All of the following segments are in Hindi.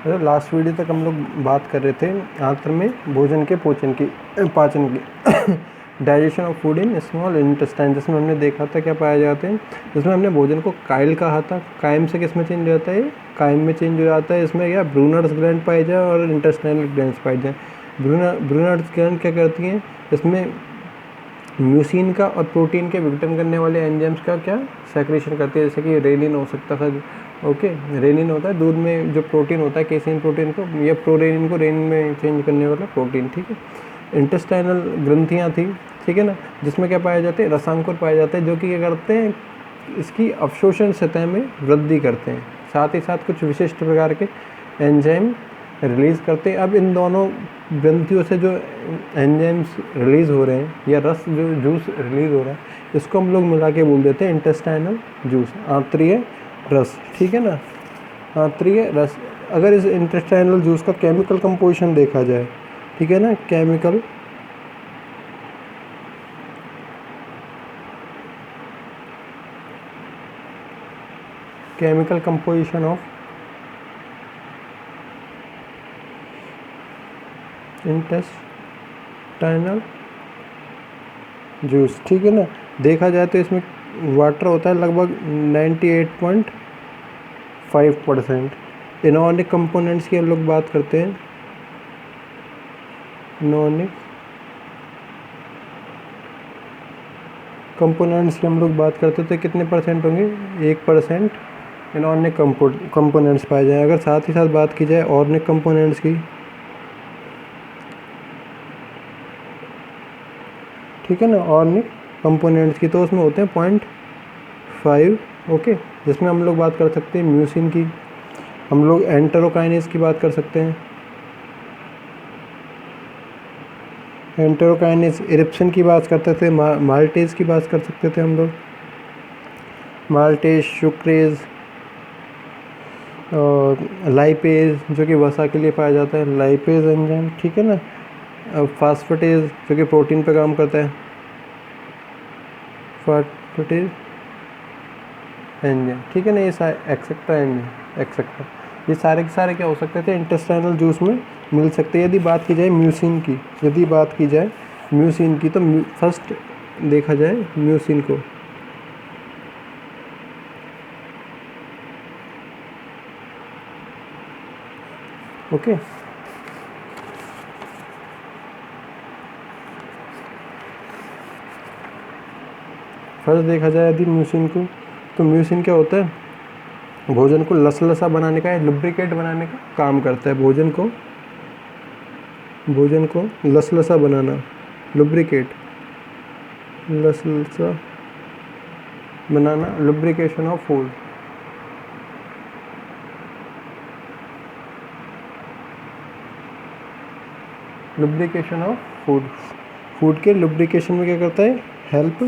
लास्ट वीडियो तक हम लोग बात कर रहे थे आंत्र में भोजन के पाचन की digestion of food in small intestine, जिसमें हमने देखा था क्या पाया जाते हैं। जिसमें हमने भोजन को काइल कहा था, काइम से किस में चेंज हो जाता है, काइम में चेंज हो जाता है। इसमें क्या ब्रूनर्स ग्लैंड पाए जाए और इंटेस्टाइनल ग्लैंड्स पाए जाए। ब्रूनर्स ग्लैंड क्या करती हैं, इसमें म्यूसिन का और प्रोटीन के विघटन करने वाले एंजाइम्स का क्या सेक्रेशन करती है, जैसे कि रेनिन हो सकता था। ओके, रेनिन होता है दूध में जो प्रोटीन होता है, केसिन प्रोटीन को, या प्रोरेनिन को रेनिन में चेंज करने वाला प्रोटीन, ठीक है। इंटेस्टाइनल ग्रंथियाँ थी, ठीक है ना, जिसमें क्या पाए जाते हैं, रसांकुर पाए जाते हैं, जो कि क्या करते हैं, इसकी अवशोषण सतह में वृद्धि करते हैं, साथ ही साथ कुछ विशिष्ट प्रकार के एंजाइम रिलीज़ करते हैं। अब इन दोनों ग्रंथियों से जो एंजाइम्स रिलीज़ हो रहे हैं या रस जो जूस रिलीज़ हो रहा है, इसको हम लोग मिला के बोल देते हैं इंटेस्टाइनल जूस, आंत्रीय रस, ठीक है ना, आंत्रीय रस। अगर इस इंटेस्टाइनल जूस का केमिकल कंपोजिशन देखा जाए, ठीक है ना, chemical composition of intestinal juice, ठीक है ना, देखा जाए तो इसमें वाटर होता है लगभग 98.5%। इनऑर्गेनिक कंपोनेंट्स की हम लोग बात करते हैं, इनऑर्गेनिक कंपोनेंट्स की हम लोग बात करते तो कितने परसेंट होंगे, 1% इनऑर्गेनिक कंपोनेंट्स पाए जाएँ। अगर साथ ही साथ बात की जाए ऑर्गेनिक कंपोनेंट्स की, ठीक है ना, ऑर्गेनिक कंपोनेंट्स की, तो उसमें होते हैं 0.5, ओके। जिसमें हम लोग बात कर सकते हैं म्यूसिन की, हम लोग एंटेरोकाइनेज की बात कर सकते हैं, एंटेरोकाइनेज, इरिप्सिन की बात करते थे, माल्टेज की बात कर सकते थे हम लोग, माल्टेज, सुक्रेज, लाइपेज जो कि वसा के लिए पाया जाता है, लाइपेज एंजाइम, ठीक है ना, फास्फेटेज जो कि प्रोटीन पे काम करता है, फास्फेटेज एंजाइम, ठीक है ना, ये एक्सेट्रा एंजाइम, एक्सेट्रा, ये सारे के सारे क्या हो सकते थे, इंटेस्टाइनल जूस में मिल सकते हैं। यदि बात की जाए म्यूसिन की, तो फर्स्ट देखा जाए म्यूसिन को, ओके। फर्स्ट देखा जाए यदि म्यूसिन को, तो म्यूसिन क्या होता है, भोजन को लसलसा बनाने का या लुब्रिकेट बनाने का काम करता है। भोजन को लसलसा बनाना, लुब्रिकेट, लसलसा बनाना, lubrication of food, lubrication of food के लुब्रिकेशन में क्या करता है, हेल्प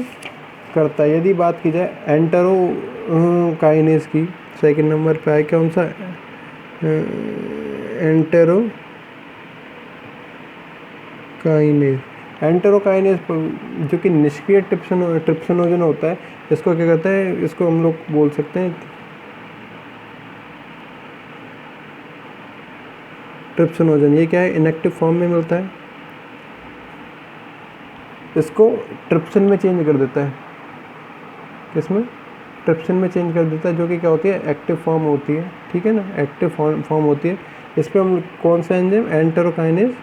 करता है। यदि बात की जाए एंटेरोकाइनेज की, सेकंड नंबर पे है कौन सा, एंटेरोकाइनेज जो कि निष्क्रिय ट्रिप्सिनोजन होता है, इसको क्या कहते हैं, इसको हम लोग बोल सकते हैं ट्रिप्सिनोजन। ये क्या है, इनएक्टिव फॉर्म में मिलता है, इसको ट्रिप्सिन में चेंज कर देता है, किसमें, ट्रिप्सिन में चेंज कर देता है, जो कि क्या होती है, एक्टिव फॉर्म होती है, ठीक है ना, एक्टिव फॉर्म होती है। इस पर हम कौन सा एंजाइम, एंटेरोकाइनेज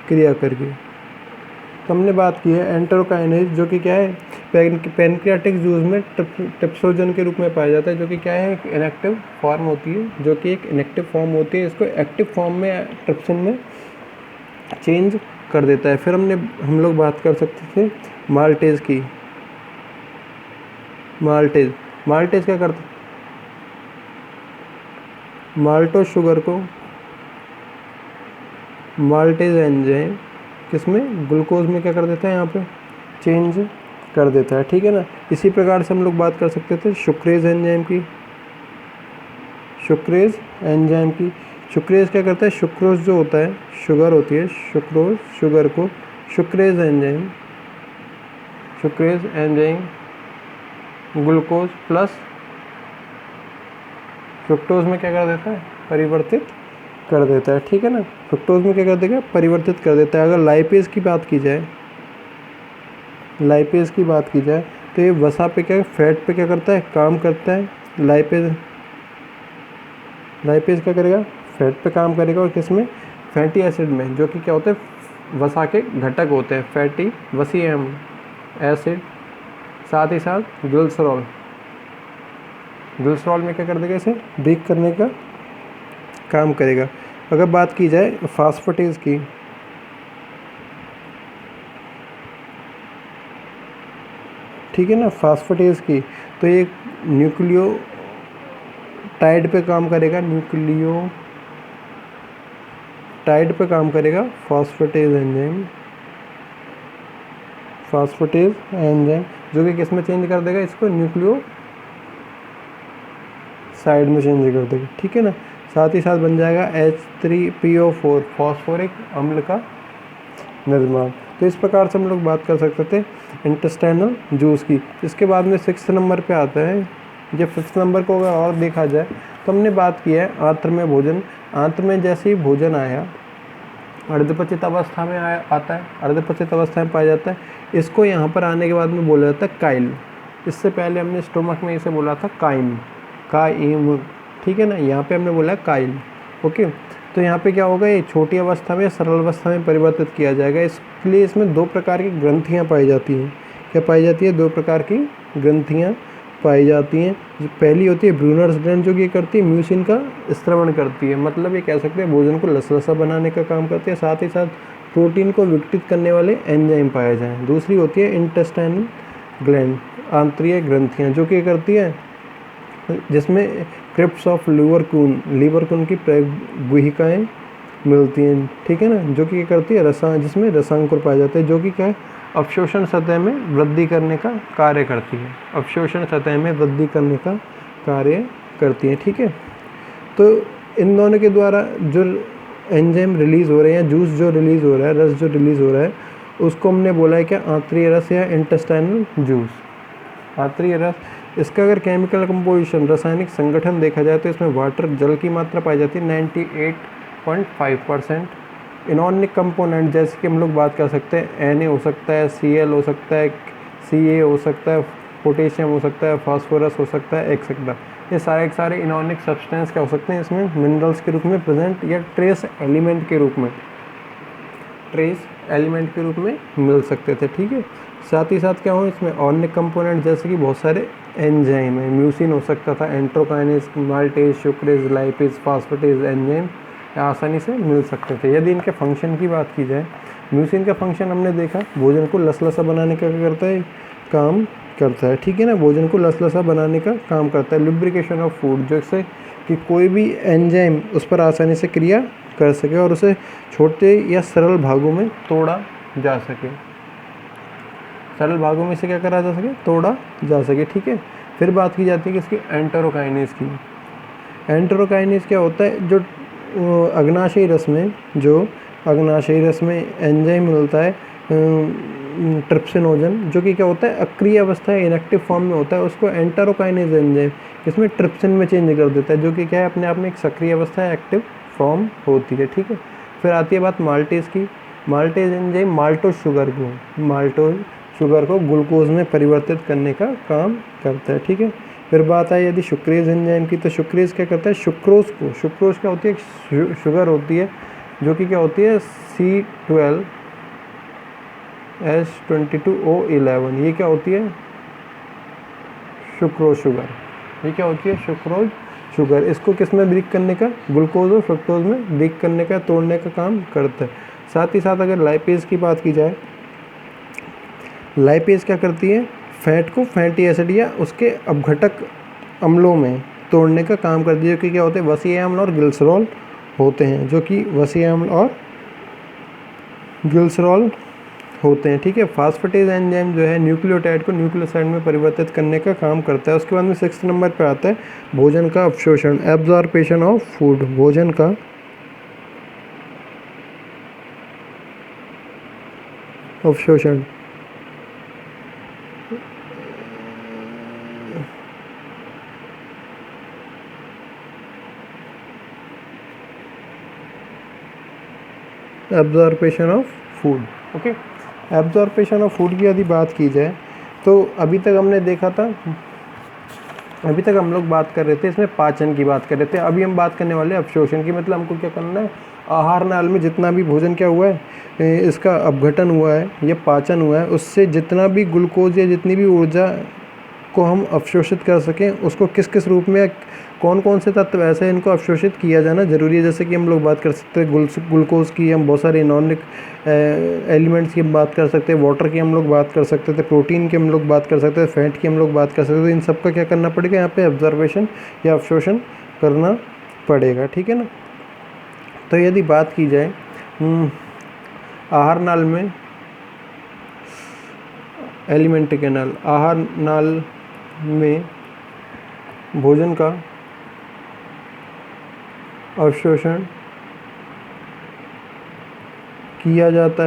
क्रिया करके, तो हमने बात की है एंटेरोकाइनेज, जो कि क्या है, पैनक्रियाटिक जूस में ट्रिप्सोजन के रूप में पाया जाता है, जो कि क्या है, इनएक्टिव फॉर्म होती है, जो कि एक इनएक्टिव फॉर्म होती है, इसको एक्टिव फॉर्म में ट्रिप्सिन में चेंज कर देता है। फिर हम लोग बात कर सकते थे माल्टेज की, माल्टेज क्या करता है, माल्टोज शुगर को माल्टेज एंजाइम किसमें, ग्लूकोज में क्या कर देता है, यहाँ पे चेंज कर देता है, ठीक है ना। इसी प्रकार से हम लोग बात कर सकते थे सुक्रेज एंजाइम की, सुक्रेज क्या करता है, सुक्रोज जो होता है, शुगर होती है, शुगर को sucrase enzyme glucose plus fructose में क्या कर देता है, परिवर्तित कर देता है, ठीक है ना। फ्रुक्टोज में क्या कर देगा, परिवर्तित कर देता है। अगर लाइपेज की बात की जाए, लाइपेज की बात की जाए तो ये वसा पे क्या, फैट पे क्या करता है, काम करता है। लाइपेज लाइपेज क्या करेगा, फैट पे काम करेगा। और किस में, फैटी एसिड में, जो कि क्या होते हैं, वसा के घटक होते हैं, फैटी वसीय एसिड। साथ ही साथ ग्लिसरॉल में क्या कर देगा, इसे ब्रेक करने का काम करेगा। अगर बात की जाए फास्फेटेज की, ठीक है ना, फास्फेटेज की, तो ये न्यूक्लियोटाइड पे काम करेगा, न्यूक्लियोटाइड पे काम करेगा फास्फेटेज एंजाइम, जो कि किस में चेंज कर देगा, इसको न्यूक्लियोसाइड में चेंज कर देगा, ठीक है ना। साथ ही साथ बन जाएगा H3PO4 फॉस्फोरिक अम्ल का निर्माण। तो इस प्रकार से हम लोग बात कर सकते थे इंटेस्टाइनल जूस की। इसके बाद में 6 नंबर पे आता है। जब 5 नंबर को अगर और देखा जाए तो हमने बात की है आंत्र में भोजन। आंत्र में जैसे ही भोजन आया, अर्धपचित अवस्था में आता है, अर्धपचित अवस्था में पाया जाता है। इसको यहाँ पर आने के बाद में बोला जाता है काइल। इससे पहले हमने स्टोमक में इसे बोला था काइम, ठीक है ना। यहाँ पे हमने बोला काइल, ओके। तो यहाँ पे क्या होगा, ये छोटी अवस्था में, सरल अवस्था में परिवर्तित किया जाएगा। इसके लिए इसमें 2 प्रकार की ग्रंथियाँ पाई जाती हैं। क्या पाई जाती है, 2 प्रकार की ग्रंथियाँ पाई जाती हैं। जो पहली होती है ब्रूनर्स ग्रंथ, जो कि करती है म्यूसिन का स्त्रवण करती है, मतलब ये कह सकते हैं भोजन को लसलसा बनाने का काम करती है। साथ ही साथ प्रोटीन को विघटित करने वाले एंजाइम पाए जाएँ। दूसरी होती है इंटेस्टाइनल ग्लैंड, आंतरीय ग्रंथियाँ, जो कि करती है, जिसमें क्रिप्स ऑफ लीवर कून की गुहिकाएँ मिलती हैं, ठीक है ना, जो कि करती है जिसमें रसांकुर पाए जाते हैं, जो कि क्या है, अवशोषण सतह में वृद्धि करने का कार्य करती है, अवशोषण सतह में वृद्धि करने का कार्य करती है, ठीक है। तो इन दोनों के द्वारा जो एंजाइम रिलीज़ हो रहे हैं, जूस जो रिलीज़ हो रहा है, रस जो रिलीज़ हो रहा है, उसको हमने बोला है क्या, आंतरीय रस या इंटेस्टाइनल जूस, आंतरीय रस। इसका अगर केमिकल कंपोजिशन, रासायनिक संगठन देखा जाए तो इसमें वाटर, जल की मात्रा पाई जाती है 98.5%। इनऑर्गेनिक कंपोनेंट जैसे कि हम लोग बात कर सकते हैं Na हो सकता है, Cl हो सकता है, Ca हो सकता है, पोटेशियम हो सकता है, फास्फोरस हो सकता है, एक्सेट्रा। ये सारे के सारे इनऑर्गेनिक सब्सटेंस क्या हो सकते हैं, इसमें मिनरल्स के रूप में प्रेजेंट या ट्रेस एलिमेंट के रूप में मिल सकते थे, ठीक है। साथ ही साथ क्या हो, इसमें ऑर्गेनिक कंपोनेंट जैसे कि बहुत सारे एंजाइम है, म्यूसिन हो सकता था, enterokinase, maltase, sucrase, lipase, phosphatase enzyme आसानी से मिल सकते थे। यदि इनके फंक्शन की बात की जाए, म्यूसिन का फंक्शन हमने देखा, भोजन को लसलसा बनाने का क्या करता है, काम करता है, ठीक है ना, भोजन को लसलसा बनाने का काम करता है। लुब्रिकेशन ऑफ फूड, जैसे कि कोई भी एंजाइम उस पर आसानी से क्रिया कर सके और उसे छोटे या सरल भागों में तोड़ा जा सके, सरल भागों में से क्या करा जा सके, तोड़ा जा सके, ठीक है। फिर बात की जाती है कि इसकी एंटेरोकाइनेज की। एंटेरोकाइनेज क्या होता है, जो अग्नाशयी रस में एंजाइम मिलता है ट्रिप्सिनोजन, जो कि क्या होता है, अक्रिय अवस्था है, इनएक्टिव फॉर्म में होता है, उसको एंटेरोकाइनेज एंजाइम इसमें ट्रिप्सिन में चेंज कर देता है, जो कि क्या है, अपने आप में एक सक्रिय अवस्था है, एक्टिव फॉर्म होती है, ठीक है। फिर आती है बात माल्टेज की। माल्टेज एंजाइम माल्टोज शुगर को ग्लूकोज में परिवर्तित करने का काम करता है, ठीक है। फिर बात आई यदि शुक्रेज एंजाइम की, तो शुक्रेज क्या करता है, शुक्रोज क्या होती है, शुगर होती है, जो कि क्या होती है C12H22O11, ये क्या होती है, शुक्रोज शुगर, ये क्या होती है, शुक्रोज शुगर। इसको किस में ब्रेक करने का, ग्लूकोज और फ्रक्टोज में ब्रेक करने का, तोड़ने का काम करता है। साथ ही साथ अगर लाइपेज की बात की जाए, लाइपेज क्या करती है, फैट को फैटी एसिड या उसके अपघटक अम्लों में तोड़ने का काम करती है, जो कि क्या होते हैं, वसीय अम्ल और ग्लिसरॉल होते हैं, जो कि वसीय अम्ल और ग्लिसरॉल होते हैं, ठीक है। फास्फेटेज एंजाइम जो है न्यूक्लियोटाइड को न्यूक्लियोसाइड में परिवर्तित करने का काम करता है। उसके बाद में 6 नंबर पे आता है भोजन का अवशोषण, एब्जॉर्प्शन ऑफ फूड, भोजन का अवशोषण। Absorption of food. Okay, absorption of food की यदि बात की जाए तो अभी तक हमने देखा था, अभी तक हम लोग बात कर रहे थे इसमें पाचन की बात कर रहे थे। अभी हम बात करने वाले हैं अवशोषण की। मतलब हमको क्या करना है, आहार नाल में जितना भी भोजन क्या हुआ है, इसका अपघटन हुआ है या पाचन हुआ है, उससे जितना भी ग्लूकोज या जितनी भी ऊर्जा को हम अवशोषित कर सकें, उसको किस किस रूप में, कौन कौन से तत्व ऐसे इनको अवशोषित किया जाना जरूरी है। जैसे कि हम लोग बात कर सकते हैं ग्लूकोज की, हम बहुत सारे इनऑर्गेनिक एलिमेंट्स की हम बात कर सकते हैं, वाटर की हम लोग बात कर सकते थे, प्रोटीन की हम लोग बात कर सकते हैं, फैट की हम लोग बात कर सकते हैं। तो इन सब का क्या करना पड़ेगा, यहाँ पे ऑब्जर्वेशन या अवशोषण करना पड़ेगा। ठीक है ना। तो यदि बात की जाए आहार नाल में, एलिमेंट्री कैनाल, आहार नाल में भोजन का अवशोषण किया जाता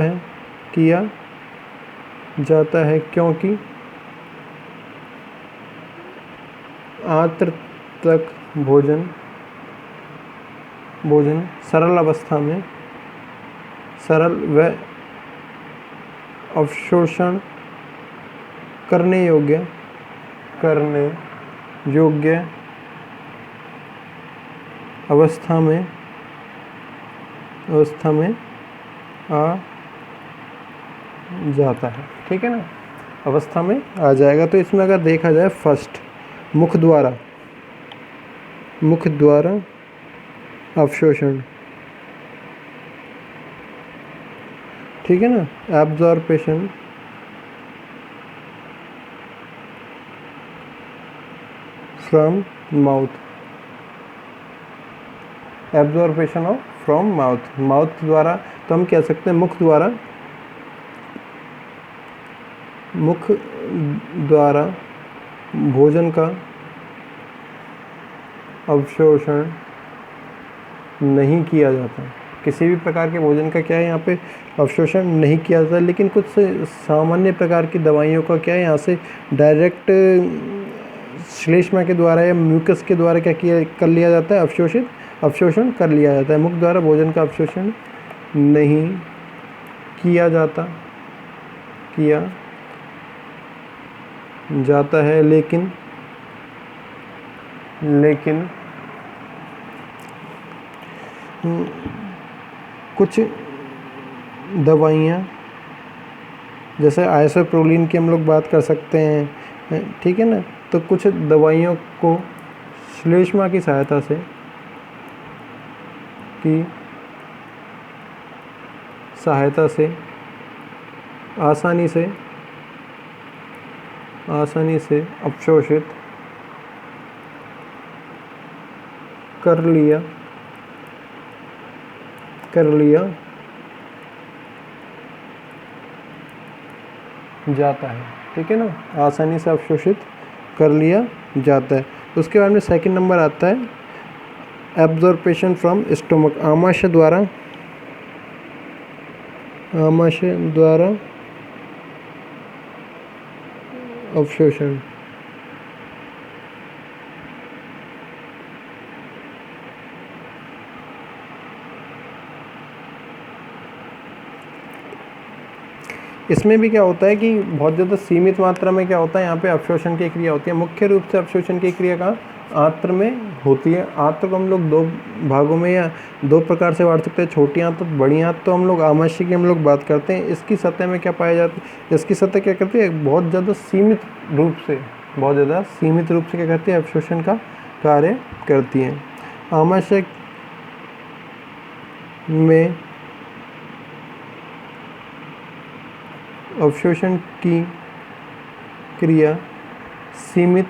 है क्योंकि आंत्र तक भोजन सरल अवस्था में, सरल व अवशोषण करने योग्य अवस्था में आ जाता है। ठीक है ना, अवस्था में आ जाएगा। तो इसमें अगर देखा जाए, फर्स्ट मुख द्वारा अवशोषण, ठीक है ना, absorption from mouth, absorption of from mouth द्वारा, तो हम कह सकते हैं मुख द्वारा भोजन का अवशोषण नहीं किया जाता। किसी भी प्रकार के भोजन का क्या है, यहाँ पे अवशोषण नहीं किया जाता। लेकिन कुछ सामान्य प्रकार की दवाइयों का क्या है, यहाँ से डायरेक्ट श्लेष्मा के द्वारा या म्यूकस के द्वारा क्या कर लिया जाता है, अवशोषण कर लिया जाता है। मुख द्वारा भोजन का अवशोषण नहीं किया जाता है, लेकिन कुछ दवाइयाँ, जैसे आइसोप्रोलिन की हम लोग बात कर सकते हैं, ठीक है ना। तो कुछ दवाइयों को श्लेष्मा की सहायता से आसानी से अवशोषित कर लिया जाता है। ठीक है ना, आसानी से अवशोषित कर लिया जाता है। उसके बाद में सेकंड नंबर आता है एब्जॉर्प्शन फ्रॉम स्टोमक, आमाशय द्वारा अवशोषण। इसमें भी क्या होता है कि बहुत ज़्यादा सीमित मात्रा में क्या होता है, यहाँ पे अवशोषण की क्रिया होती है। मुख्य रूप से अवशोषण की क्रिया का आंत्र में होती है। आंत्र को हम लोग दो भागों में या दो प्रकार से बांट सकते हैं, छोटी आंत और बड़ी आंत। तो हम लोग आमाशय की हम लोग बात करते हैं। इसकी सतह में क्या पाया जाता है, इसकी सतह क्या करती है, बहुत ज़्यादा सीमित रूप से क्या करती है, अवशोषण का कार्य करती है। आमाशय में अवशोषण की क्रिया सीमित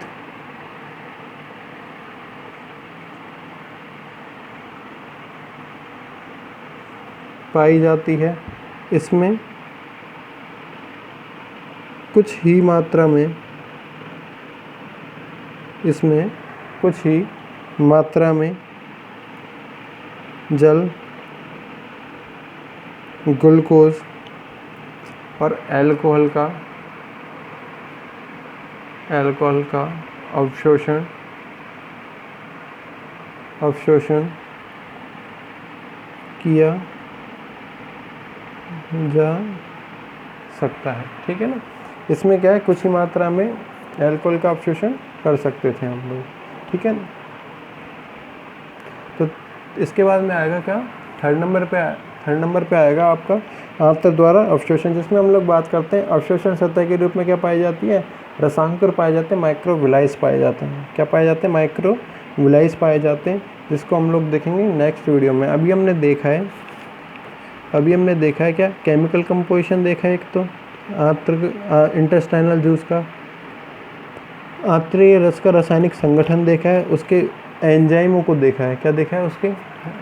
पाई जाती है। इसमें कुछ ही मात्रा में जल, ग्लूकोज और अल्कोहल का अवशोषण किया जा सकता है। ठीक है ना, इसमें क्या है, कुछ ही मात्रा में अल्कोहल का अवशोषण कर सकते थे हम लोग। ठीक है ना, तो इसके बाद में आएगा क्या, थर्ड नंबर पे आएगा आपका आंत्र द्वारा अवशोषण, जिसमें हम लोग बात करते हैं अवशोषण सतह के रूप में क्या पाई जाती है, रसांकुर पाए जाते हैं, माइक्रोविलाइस पाए जाते हैं। क्या पाए जाते हैं, माइक्रोविलाइस पाए जाते हैं, जिसको हम लोग देखेंगे नेक्स्ट वीडियो में। अभी हमने देखा है क्या, केमिकल कंपोजिशन देखा है, एक तो इंटेस्टाइनल जूस का आंत्रीय रस का रासायनिक संगठन देखा है, उसके एंजाइमों को देखा है। क्या देखा है, उसके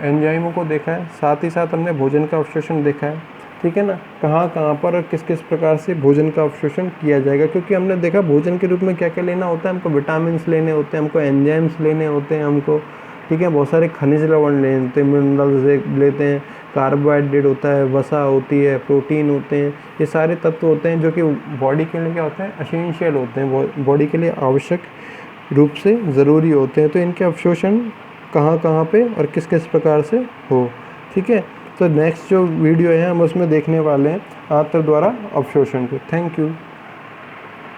एंजाइमों को देखा है। साथ ही साथ हमने भोजन का अवशोषण देखा है। ठीक है ना, कहाँ कहाँ पर और किस किस प्रकार से भोजन का अवशोषण किया जाएगा, क्योंकि हमने देखा भोजन के रूप में क्या क्या लेना होता है, हमको विटामिन लेने होते हैं, हमको एंजाइम्स लेने होते हैं हमको। ठीक है, बहुत सारे खनिज लवण लेने होते हैं, मिनरल्स लेते हैं, कार्बोहाइड्रेट होता है, वसा होती है, प्रोटीन होते हैं, ये सारे तत्व होते हैं जो कि बॉडी के लिए क्या होते हैं, एसेंशियल होते हैं, बॉडी के लिए आवश्यक रूप से ज़रूरी होते हैं। तो इनके अवशोषण कहाँ कहाँ पे और किस किस प्रकार से हो। ठीक है, तो नेक्स्ट जो वीडियो है हम उसमें देखने वाले हैं आंत्र द्वारा अवशोषण को। Thank you.